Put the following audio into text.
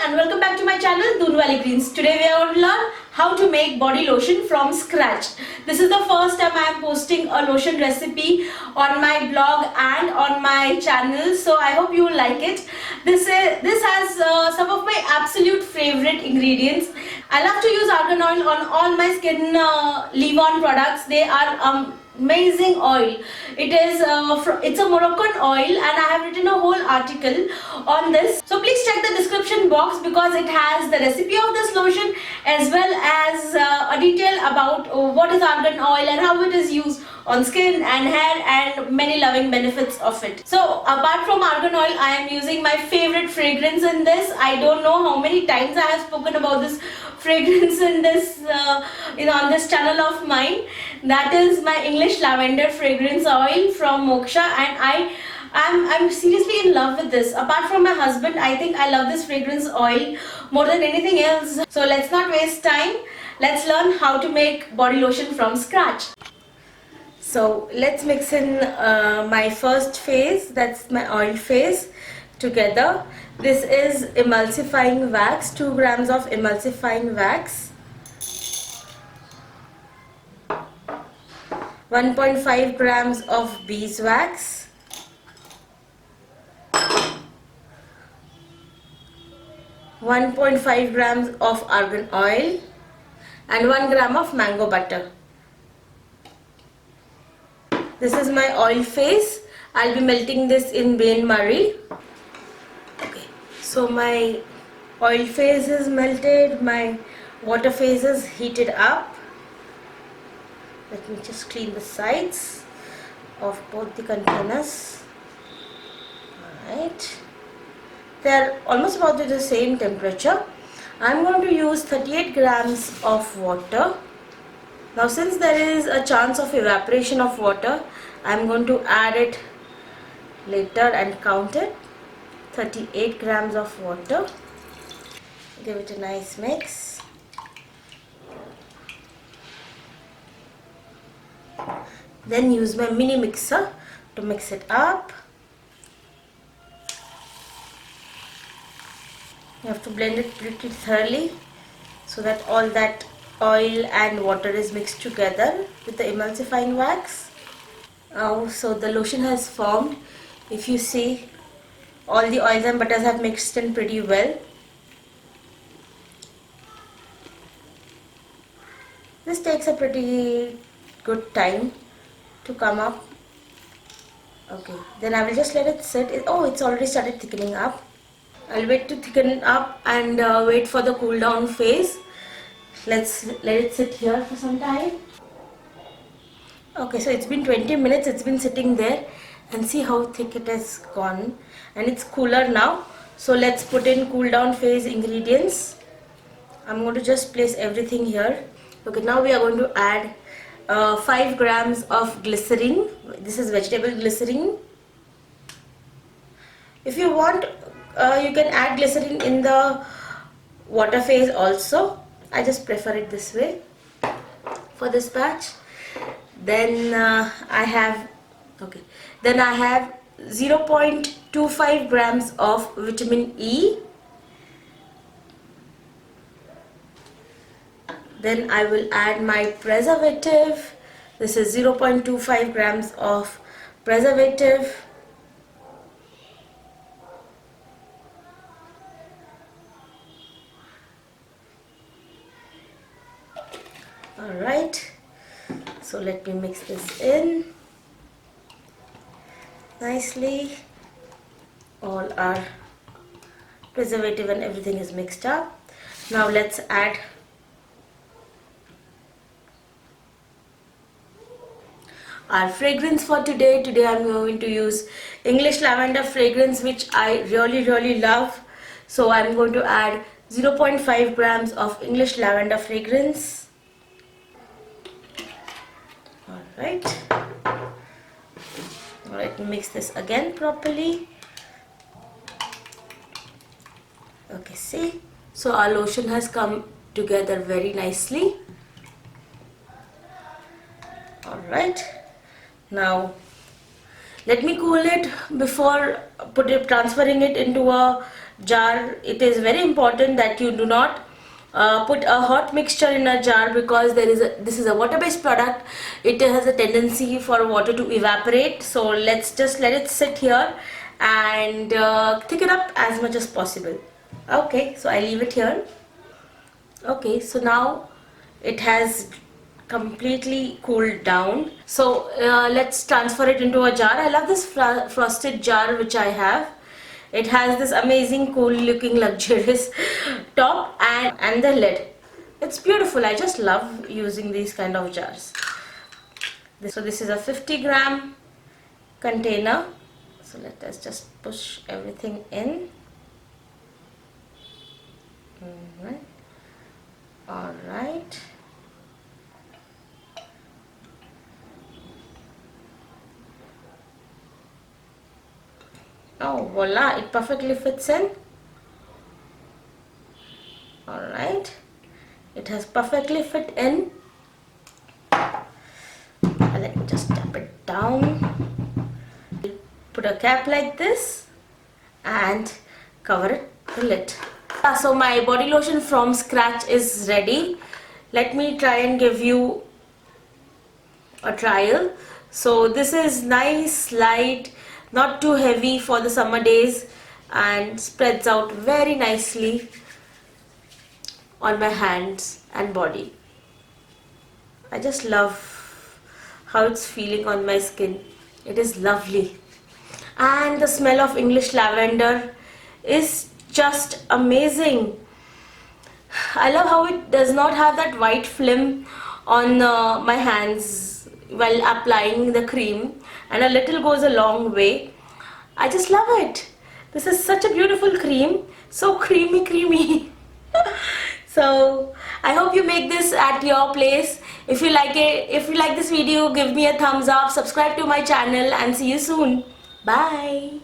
and welcome back to my channel doonvalleygreens. Today we are going to learn how to make body lotion from scratch. This is the first time I am posting a lotion recipe on my blog and on my channel, so I hope you will like it. This has some of my absolute favorite ingredients. I love to use argan oil on all my skin leave-on products. They are amazing oil. It's a Moroccan oil, and I have written a whole article on this, so please check the description box because it has the recipe of this lotion as well as a detail about what is argan oil and how it is used on skin and hair and many loving benefits of it. So apart from argan oil, I am using my favorite fragrance in this. I don't know how many times I have spoken about this fragrance in this on this channel of mine. That is my English lavender fragrance oil from Moksha, and I'm seriously in love with this. Apart from my husband, I think I love this fragrance oil more than anything else. So let's not waste time. Let's learn how to make body lotion from scratch. So let's mix in my first phase, that's my oil phase, together. This is emulsifying wax, 2 grams of emulsifying wax, 1.5 grams of beeswax, 1.5 grams of argan oil, and 1 gram of mango butter. This is my oil phase. I'll be melting this in bain-marie. Okay, so my oil phase is melted, my water phase is heated up. Let me just clean the sides of both the containers. Alright, they are almost about the same temperature. I'm going to use 38 grams of water. Now since there is a chance of evaporation of water, I'm going to add it later and count it. 38 grams of water. Give it a nice mix. Then use my mini mixer to mix it up. You have to blend it pretty thoroughly so that all that oil and water is mixed together with the emulsifying wax. So the lotion has formed. If you see, all the oils and butters have mixed in pretty well. This takes a pretty good time to come up. Okay, then I will just let it sit. Oh, it's already started thickening up. I'll wait to thicken up and wait for the cool down phase. Let's let it sit here for some time. Okay, so it's been 20 minutes, it's been sitting there, and see how thick it has gone, and it's cooler now. So let's put in cool down phase ingredients. I'm going to just place everything here. Okay, now we are going to add 5 grams of glycerin. This is vegetable glycerin. If you want, you can add glycerin in the water phase also. I just prefer it this way for this batch. Then I have 0.25 grams of vitamin E. Then I will add my preservative. This is 0.25 grams of preservative. Alright, so let me mix this in nicely. All our preservative and everything is mixed up. Now let's add our fragrance for today. Today I'm going to use English lavender fragrance, which I really love. So I'm going to add 0.5 grams of English lavender fragrance. Alright, let me mix this again properly. Okay, see, so our lotion has come together very nicely. Alright, now let me cool it before transferring it into a jar, it is very important that you do not put a hot mixture in a jar, because this is a water-based product. It has a tendency for water to evaporate. So let's just let it sit here and thick it up as much as possible. Okay, so I leave it here. Okay, so now it has completely cooled down. So let's transfer it into a jar. I love this frosted jar which I have. It has this amazing cool looking luxurious top and the lid. It's beautiful. I just love using these kind of jars. So this is a 50-gram container. So let us just push everything in. Alright. Oh, voila, it perfectly fits in. Alright, it has perfectly fit in. Let me just tap it down. Put a cap like this and cover it, the lid. So my body lotion from scratch is ready. Let me try and give you a trial. So this is nice, light, not too heavy for the summer days, and spreads out very nicely on my hands and body. I just love how it's feeling on my skin. It is lovely, and the smell of English lavender is just amazing. I love how it does not have that white film on my hands while applying the cream, and a little goes a long way. I just love it. This is such a beautiful cream, so creamy. So I hope you make this at your place. If you like it, if you like this video, give me a thumbs up, subscribe to my channel, and see you soon. Bye.